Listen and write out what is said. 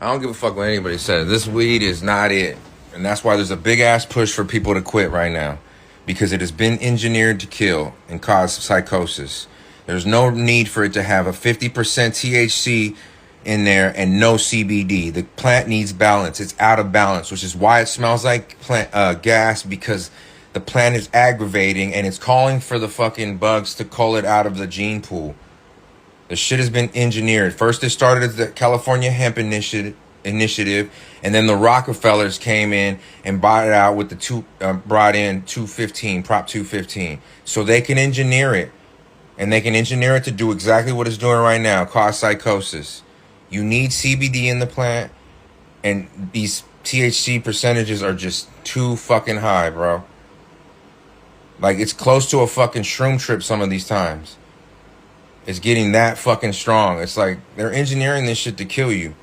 I don't give a fuck what anybody says. This weed is not it. And that's why there's a big ass push for people to quit right now. Because it has been engineered to kill and cause psychosis. There's no need for it to have a 50% THC in there and no CBD. The plant needs balance. It's out of balance, which is why it smells like gas, because the plant is aggravating and it's calling for the fucking bugs to cull it out of the gene pool. The shit has been engineered. First, it started as the California Hemp Initiative, and then the Rockefellers came in and bought it out with brought in 215, Prop 215. So they can engineer it, and they can engineer it to do exactly what it's doing right now, cause psychosis. You need CBD in the plant, and these THC percentages are just too fucking high, bro. Like, it's close to a fucking shroom trip some of these times. It's getting that fucking strong. It's like they're engineering this shit to kill you.